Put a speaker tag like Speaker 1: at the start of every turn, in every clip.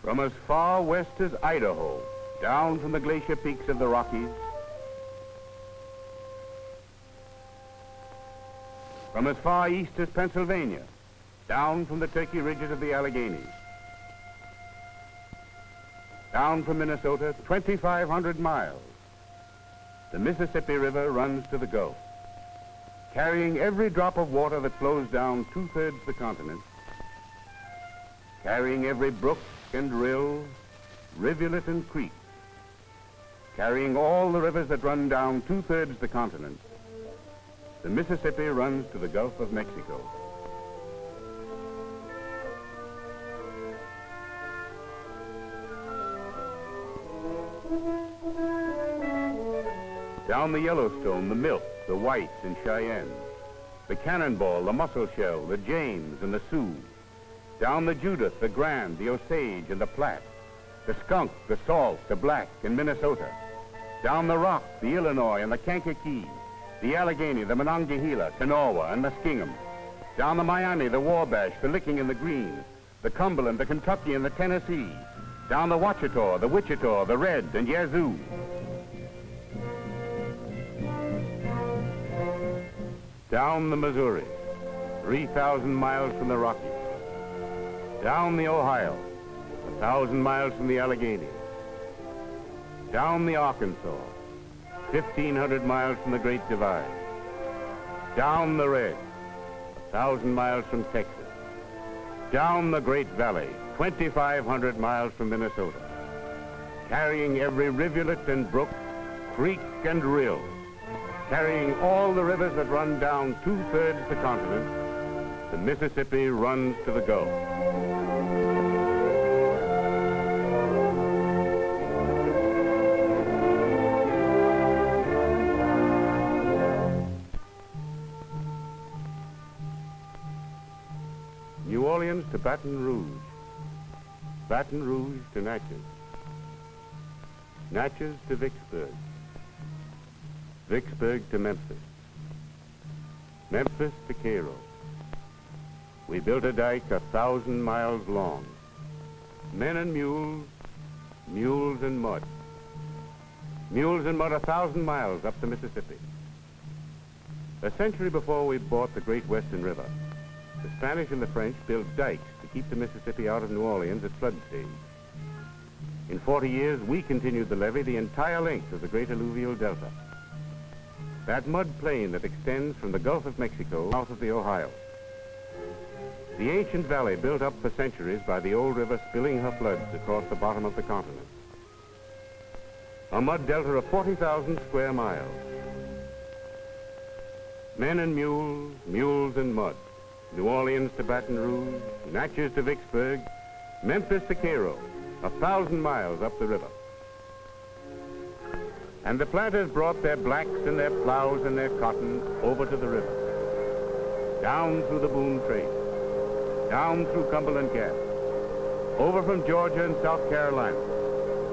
Speaker 1: From as far west as Idaho, down from the glacier peaks of the Rockies, from as far east as Pennsylvania, down from the Turkey ridges of the Alleghenies, down from Minnesota, 2,500 miles, the Mississippi River runs to the Gulf, carrying every drop of water that flows down two-thirds the continent, carrying every brook and rill, rivulet and creek, carrying all the rivers that run down two-thirds the continent. The Mississippi runs to the Gulf of Mexico. Down the Yellowstone, the Milk, the Whites and Cheyennes, the Cannonball, the Musselshell, the James and the Sioux, down the Judith, the Grand, the Osage and the Platte, the Skunk, the Salt, the Black in Minnesota, down the Rock, the Illinois and the Kankakee, the Allegheny, the Monongahela, Kanawha and the Muskingum, down the Miami, the Wabash, the Licking and the Green, the Cumberland, the Kentucky and the Tennessee, down the Ouachita, the Wichita, the Red and Yazoo. Down the Missouri, 3,000 miles from the Rockies. Down the Ohio, 1,000 miles from the Alleghenies. Down the Arkansas, 1,500 miles from the Great Divide. Down the Red, 1,000 miles from Texas. Down the Great Valley, 2,500 miles from Minnesota. Carrying every rivulet and brook, creek and rill. Carrying all the rivers that run down two-thirds the continent, the Mississippi runs to the Gulf. New Orleans to Baton Rouge, Baton Rouge to Natchez, Natchez to Vicksburg, Vicksburg to Memphis, Memphis to Cairo. We built a dike 1,000 miles long. Men and mules, mules and mud. Mules and mud 1,000 miles up the Mississippi. A century before we bought the Great Western River, the Spanish and the French built dikes to keep the Mississippi out of New Orleans at flood stage. In 40 years, we continued to levee the entire length of the great alluvial delta. That mud plain that extends from the Gulf of Mexico south of the Ohio. The ancient valley built up for centuries by the old river spilling her floods across the bottom of the continent. A mud delta of 40,000 square miles. Men and mules, mules and mud. New Orleans to Baton Rouge, Natchez to Vicksburg, Memphis to Cairo, 1,000 miles up the river. And the planters brought their blacks and their plows and their cotton over to the river. Down through the Boone Trace, down through Cumberland Gap, over from Georgia and South Carolina,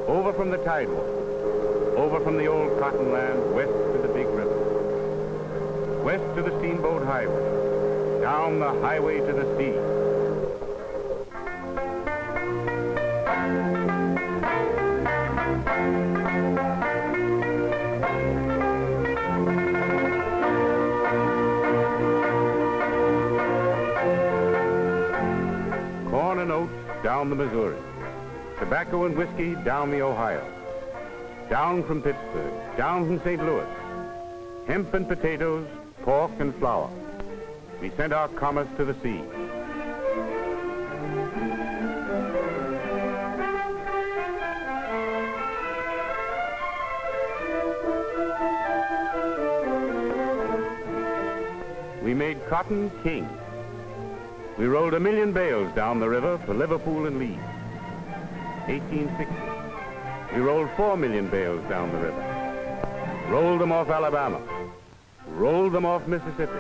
Speaker 1: over from the Tidewater, over from the old cotton land west to the big river, west to the Steamboat Highway, down the highway to the sea. Corn and oats down the Missouri, tobacco and whiskey down the Ohio, down from Pittsburgh, down from St. Louis, hemp and potatoes, pork and flour. We sent our commerce to the sea. We made cotton king. We rolled 1 million bales down the river for Liverpool and Leeds. 1860. We rolled 4 million bales down the river. Rolled them off Alabama. Rolled them off Mississippi.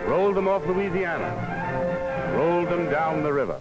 Speaker 1: Rolled them off Louisiana. Rolled them down the river.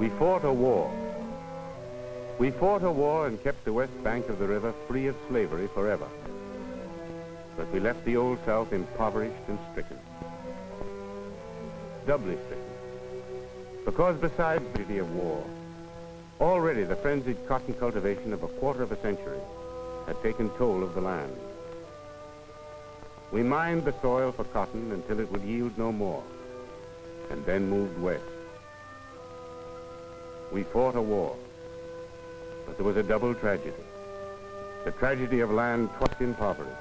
Speaker 1: We fought a war. We fought a war and kept the west bank of the river free of slavery forever. But we left the Old South impoverished and stricken. Doubly stricken. Because besides the tragedy of war, already the frenzied cotton cultivation of a quarter of a century had taken toll of the land. We mined the soil for cotton until it would yield no more, and then moved west. We fought a war, but there was a double tragedy. The tragedy of land twice impoverished.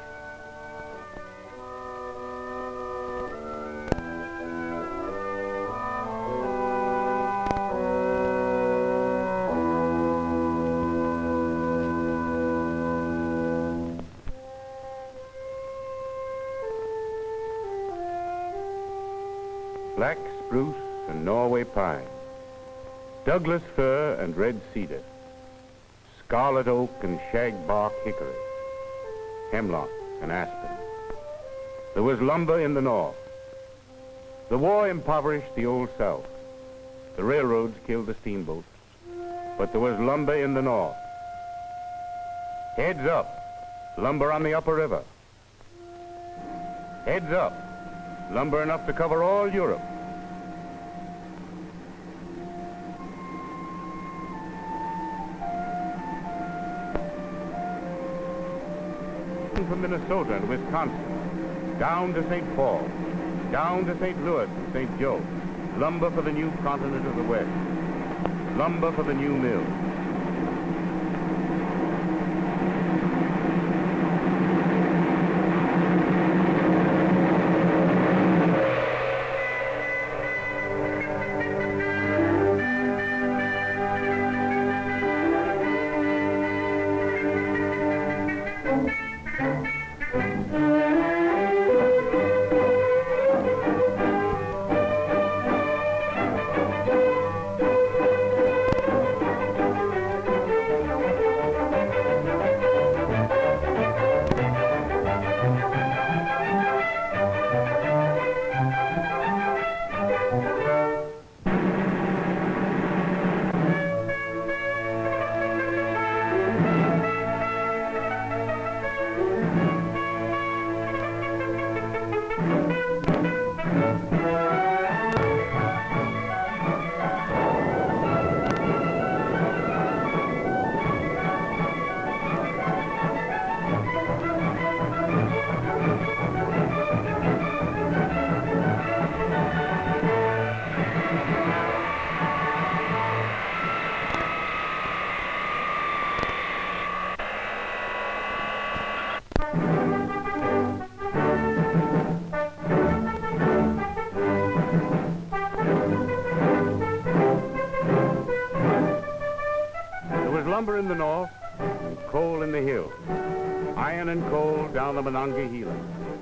Speaker 1: Black spruce and Norway pine, Douglas fir and red cedar, scarlet oak and shagbark hickory, hemlock and aspen. There was lumber in the north. The war impoverished the Old South. The railroads killed the steamboats, but there was lumber in the north. Heads up, lumber on the upper river. Heads up, lumber enough to cover all Europe. From Minnesota and Wisconsin, down to St. Paul, down to St. Louis and St. Joe, lumber for the new continent of the West, lumber for the new mill. Lumber in the north, and coal in the hills. Iron and coal down the Monongahela.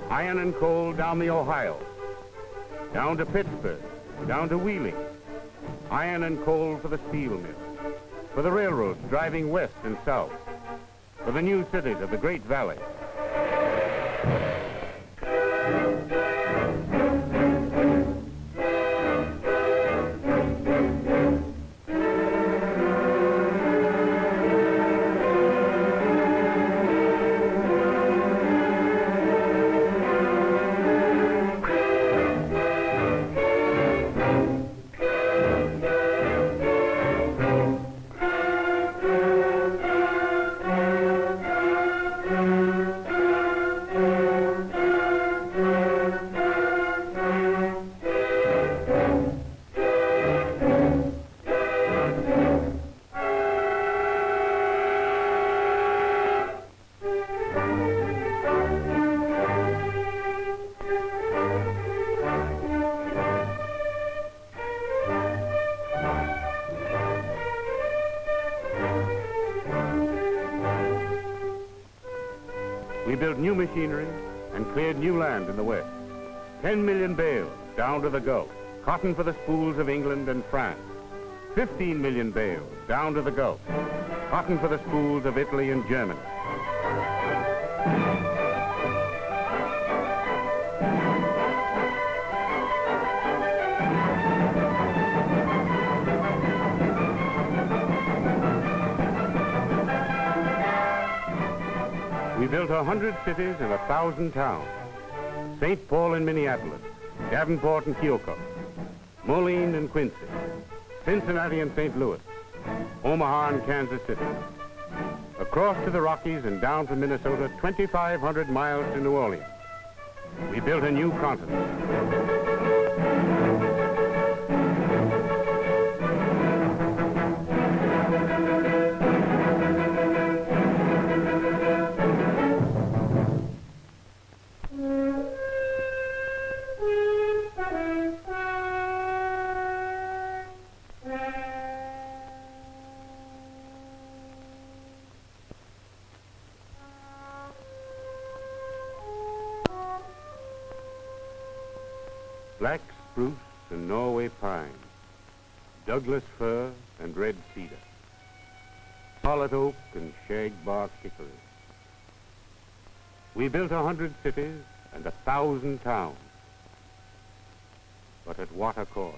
Speaker 1: Iron and coal down the Ohio. Down to Pittsburgh, down to Wheeling. Iron and coal for the steel mills. For the railroads driving west and south. For the new cities of the Great Valley. We built new machinery and cleared new land in the West. 10 million bales down to the Gulf. Cotton for the spools of England and France. 15 million bales down to the Gulf. Cotton for the spools of Italy and Germany. built 100 cities and 1,000 towns. St. Paul and Minneapolis, Davenport and Keokuk, Moline and Quincy, Cincinnati and St. Louis, Omaha and Kansas City. Across to the Rockies and down from Minnesota, 2,500 miles to New Orleans. We built a new continent. Black spruce and Norway pine, Douglas fir and red cedar, solid oak and shagbark hickory. We built 100 cities and 1,000 towns, but at what a cost?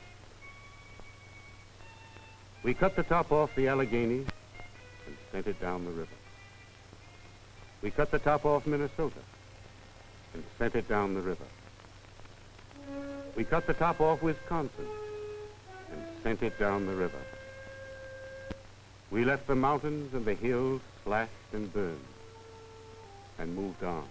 Speaker 1: We cut the top off the Alleghenies and sent it down the river. We cut the top off Minnesota and sent it down the river. We cut the top off Wisconsin and sent it down the river. We left the mountains and the hills slashed and burned and moved on.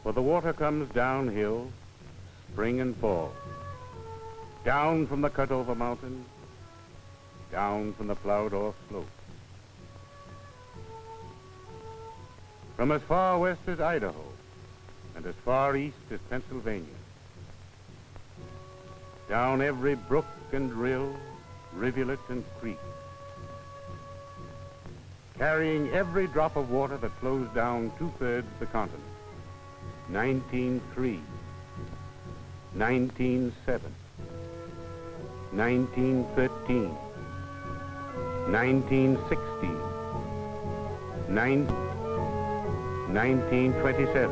Speaker 1: For the water comes downhill, spring and fall, down from the cut-over mountains, down from the plowed-off slope. From as far west as Idaho and as far east as Pennsylvania, down every brook and rill, rivulet and creek, carrying every drop of water that flows down 2/3 the continent. 1903, 1907, 1913, 1916, 1927,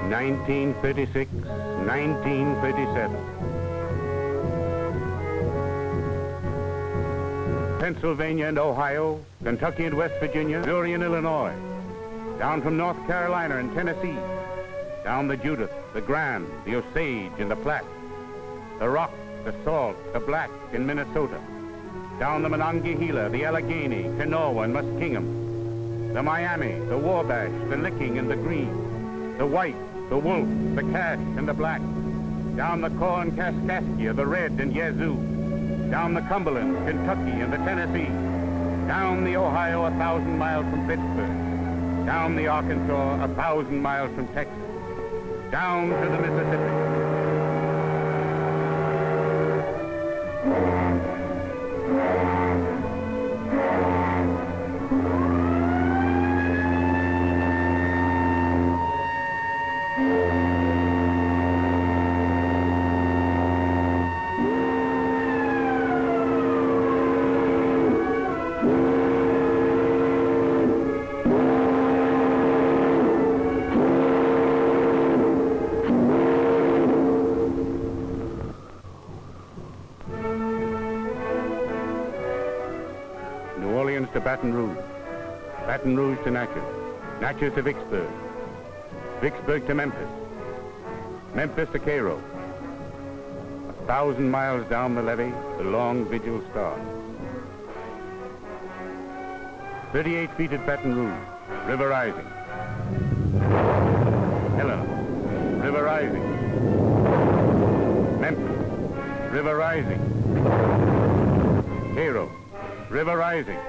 Speaker 1: 1936, 1937. Pennsylvania and Ohio, Kentucky and West Virginia, Missouri and Illinois, down from North Carolina and Tennessee, down the Judith, the Grand, the Osage and the Platte, the Rock, the Salt, the Black in Minnesota, down the Monongahela, the Allegheny, Kanawha and Muskingum, the Miami, the Wabash, the Licking and the Green, the White, the Wolf, the Cache and the Black, down the Corn Kaskaskia, the Red and Yazoo, down the Cumberland, Kentucky and the Tennessee, down the Ohio 1,000 miles from Pittsburgh, down the Arkansas 1,000 miles from Texas, down to the Mississippi. To Baton Rouge, Baton Rouge to Natchez, Natchez to Vicksburg, Vicksburg to Memphis, Memphis to Cairo. 1,000 miles down the levee, the long vigil starts. 38 feet at Baton Rouge, river rising. Helena, river rising. Memphis, river rising. Cairo, river rising.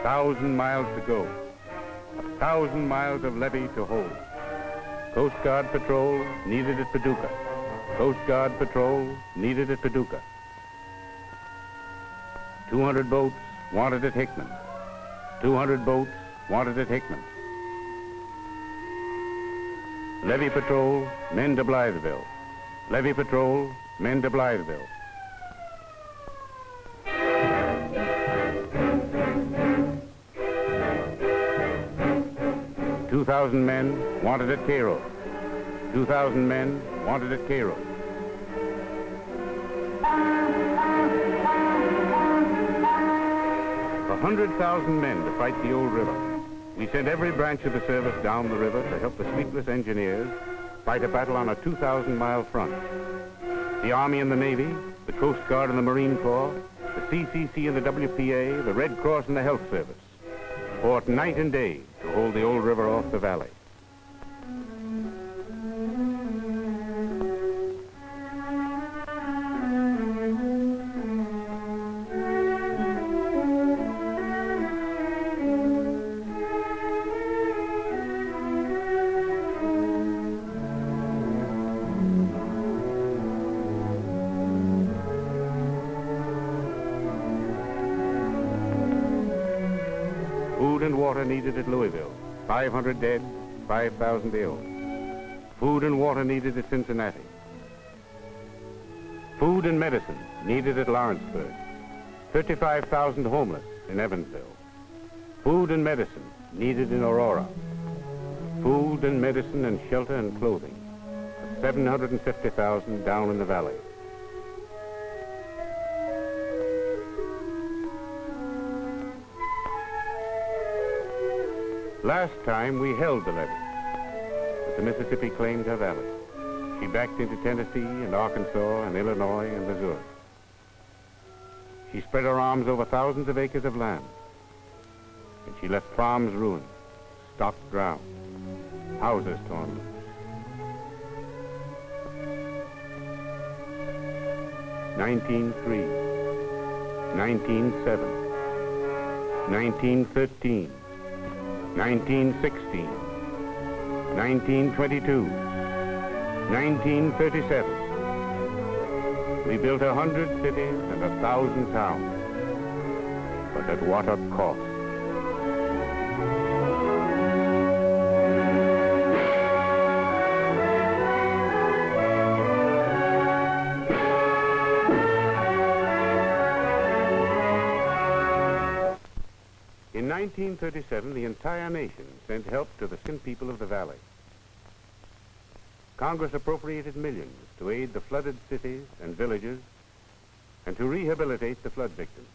Speaker 1: 1,000 miles to go, 1,000 miles of levee to hold. Coast Guard patrol needed at Paducah. Coast Guard patrol needed at Paducah. 200 boats wanted at Hickman. 200 boats wanted at Hickman. Levee patrol, men to Blytheville. Levee patrol, men to Blytheville. 2,000 men wanted at Cairo. 2,000 men wanted at Cairo. A 100,000 men to fight the old river. We sent every branch of the service down the river to help the sleepless engineers fight a battle on a 2,000-mile front. The Army and the Navy, the Coast Guard and the Marine Corps, the CCC and the WPA, the Red Cross and the Health Service fought night and day to hold the old river off the valley. Food and water needed at Louisville. 500 dead, 5,000 ill. Food and water needed at Cincinnati. Food and medicine needed at Lawrenceburg. 35,000 homeless in Evansville. Food and medicine needed in Aurora. Food and medicine and shelter and clothing for 750,000 down in the valley. Last time we held the levee, but the Mississippi claimed her valley. She backed into Tennessee and Arkansas and Illinois and Missouri. She spread her arms over thousands of acres of land, and she left farms ruined, stock drowned, houses torn loose. "1903, 1907, 1913, 1916, 1922, 1937. We built 100 cities and 1,000 towns, but at what a cost. In 1937, the entire nation sent help to the stricken people of the valley. Congress appropriated millions to aid the flooded cities and villages and to rehabilitate the flood victims.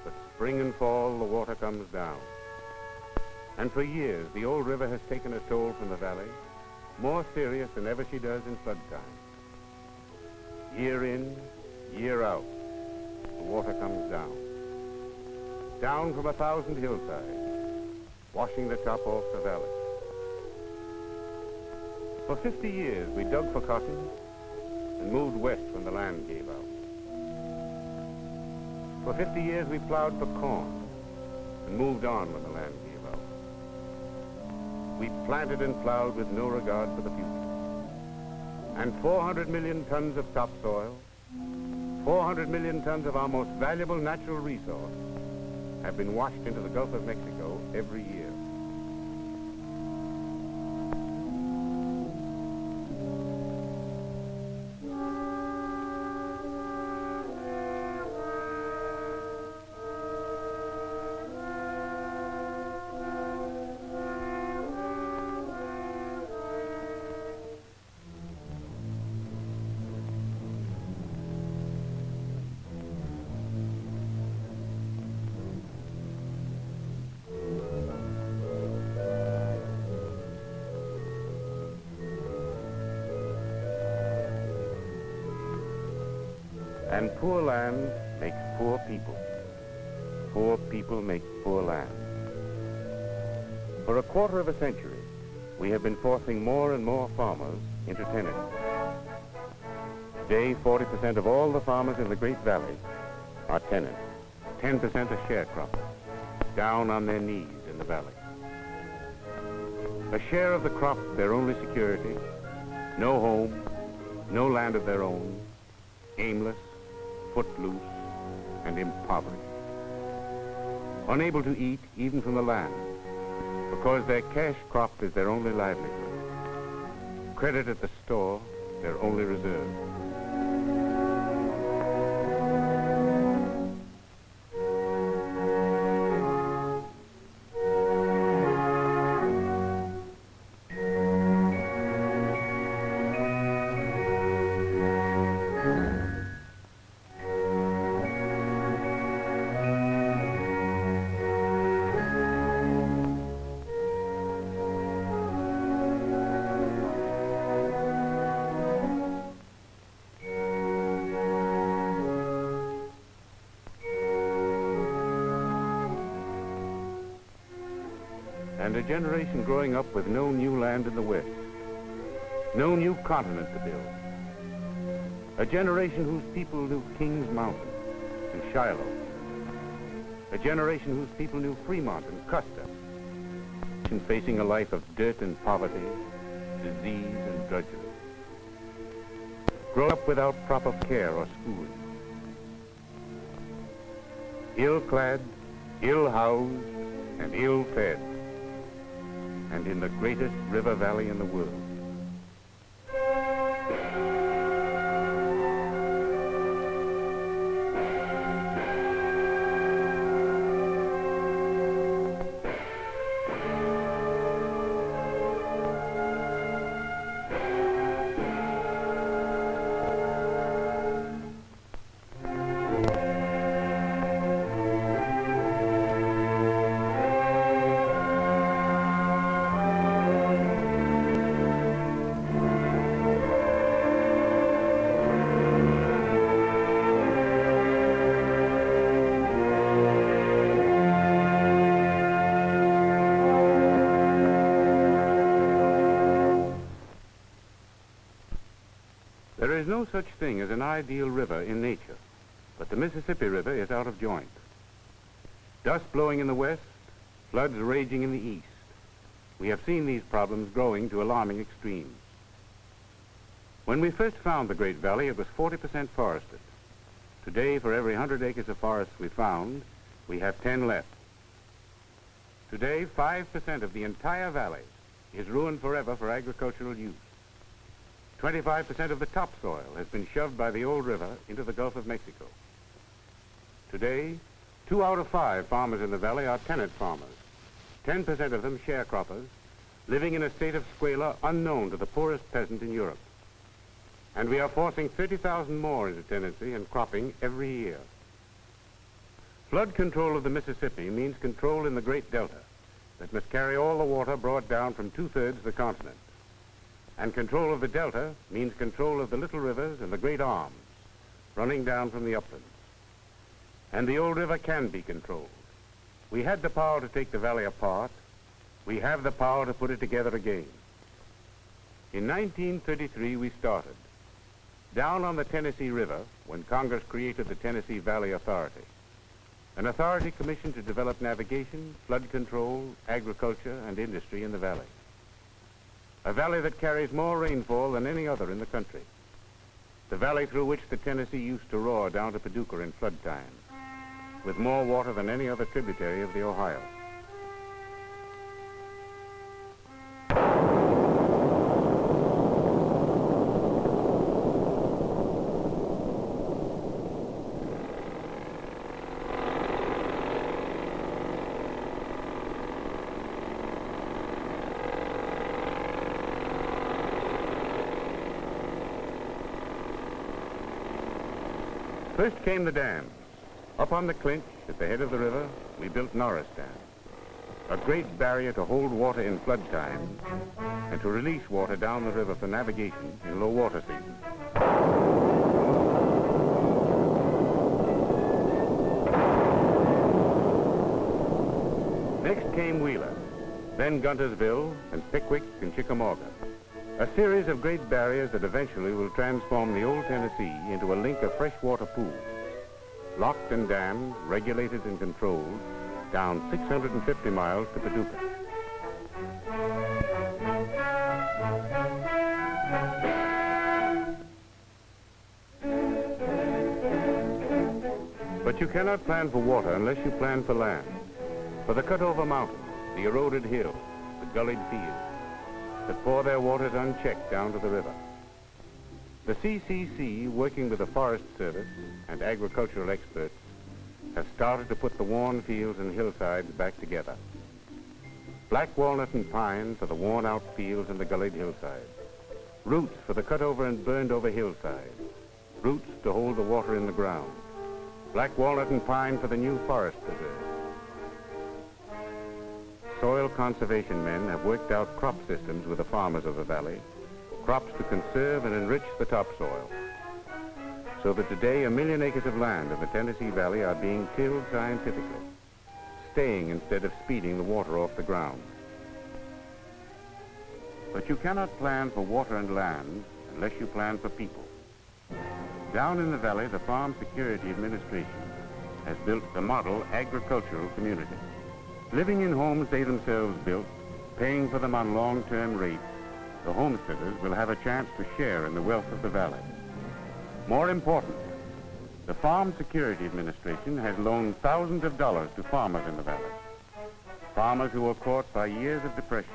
Speaker 1: But spring and fall, the water comes down. And for years, the old river has taken a toll from the valley, more serious than ever she does in flood time. Year in, year out, the water comes down. Down from 1,000 hillsides, washing the top off the valley. For 50 years, we dug for cotton and moved west when the land gave out. For 50 years, we plowed for corn and moved on when the land gave out. We planted and plowed with no regard for the future. And 400 million tons of topsoil, 400 million tons of our most valuable natural resource have been washed into the Gulf of Mexico every year. And poor land makes poor people. Poor people make poor land. For a quarter of a century, we have been forcing more and more farmers into tenants. Today, 40% of all the farmers in the Great Valley are tenants. 10% are sharecroppers, down on their knees in the valley. A share of the crop their only security, no home, no land of their own, aimless, footloose, and impoverished. Unable to eat even from the land, because their cash crop is their only livelihood. Credit at the store, their only reserve. And a generation growing up with no new land in the West, no new continent to build. A generation whose people knew King's Mountain and Shiloh. A generation whose people knew Fremont and Custer. And facing a life of dirt and poverty, disease and drudgery. Grow up without proper care or schooling. Ill-clad, ill-housed, and ill-fed. And in the greatest river valley in the world. There is no such thing as an ideal river in nature, but the Mississippi River is out of joint. Dust blowing in the west, floods raging in the east. We have seen these problems growing to alarming extremes. When we first found the Great Valley, it was 40% forested. Today, for every 100 acres of forest we found, we have 10 left. Today, 5% of the entire valley is ruined forever for agricultural use. 25% of the topsoil has been shoved by the old river into the Gulf of Mexico. Today, 2 out of 5 farmers in the valley are tenant farmers, 10% of them sharecroppers, living in a state of squalor unknown to the poorest peasant in Europe. And we are forcing 30,000 more into tenancy and cropping every year. Flood control of the Mississippi means control in the Great Delta that must carry all the water brought down from 2/3 of the continent. And control of the delta means control of the little rivers and the great arms running down from the uplands. And the old river can be controlled. We had the power to take the valley apart. We have the power to put it together again. In 1933, we started. Down on the Tennessee River, when Congress created the Tennessee Valley Authority, an authority commissioned to develop navigation, flood control, agriculture, and industry in the valley. A valley that carries more rainfall than any other in the country. The valley through which the Tennessee used to roar down to Paducah in flood time, with more water than any other tributary of the Ohio. First came the dams. Up on the clinch, at the head of the river, we built Norris Dam, a great barrier to hold water in flood time and to release water down the river for navigation in low water season. Next came Wheeler, then Guntersville and Pickwick and Chickamauga. A series of great barriers that eventually will transform the old Tennessee into a link of freshwater pools, locked and dammed, regulated and controlled, down 650 miles to Paducah. But you cannot plan for water unless you plan for land. For the cut-over mountains, the eroded hills, the gullied fields that pour their waters unchecked down to the river. The CCC, working with the Forest Service and agricultural experts, has started to put the worn fields and hillsides back together. Black walnut and pine for the worn-out fields and the gullied hillsides. Roots for the cut-over and burned-over hillsides. Roots to hold the water in the ground. Black walnut and pine for the new forest preserve. Soil conservation men have worked out crop systems with the farmers of the valley, crops to conserve and enrich the topsoil, so that today 1 million acres of land in the Tennessee Valley are being tilled scientifically, staying instead of speeding the water off the ground. But you cannot plan for water and land unless you plan for people. Down in the valley, the Farm Security Administration has built the model agricultural community. Living in homes they themselves built, paying for them on long-term rates, the homesteaders will have a chance to share in the wealth of the valley. More important, the Farm Security Administration has loaned thousands of dollars to farmers in the valley. Farmers who were caught by years of depression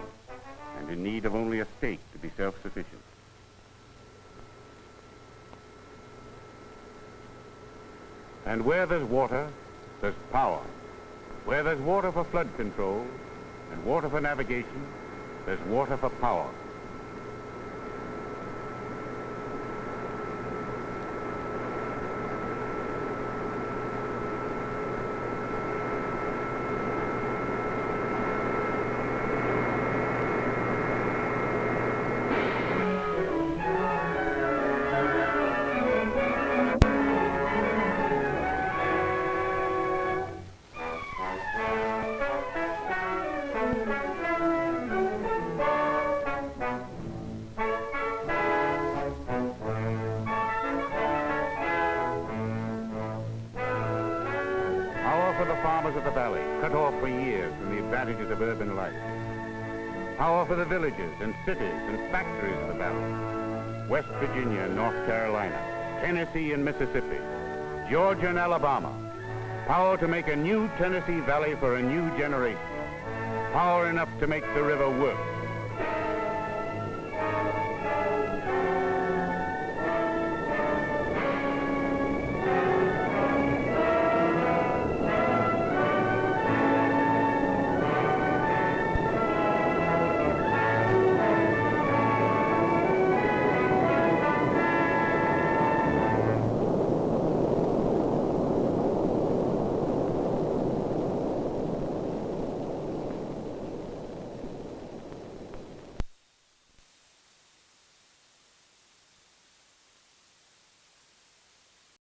Speaker 1: and in need of only a stake to be self-sufficient. And where there's water, there's power. Where there's water for flood control and water for navigation, there's water for power. For the farmers of the valley, cut off for years from the advantages of urban life. Power for the villages and cities and factories of the valley. West Virginia and North Carolina, Tennessee and Mississippi, Georgia and Alabama. Power to make a new Tennessee Valley for a new generation. Power enough to make the river work.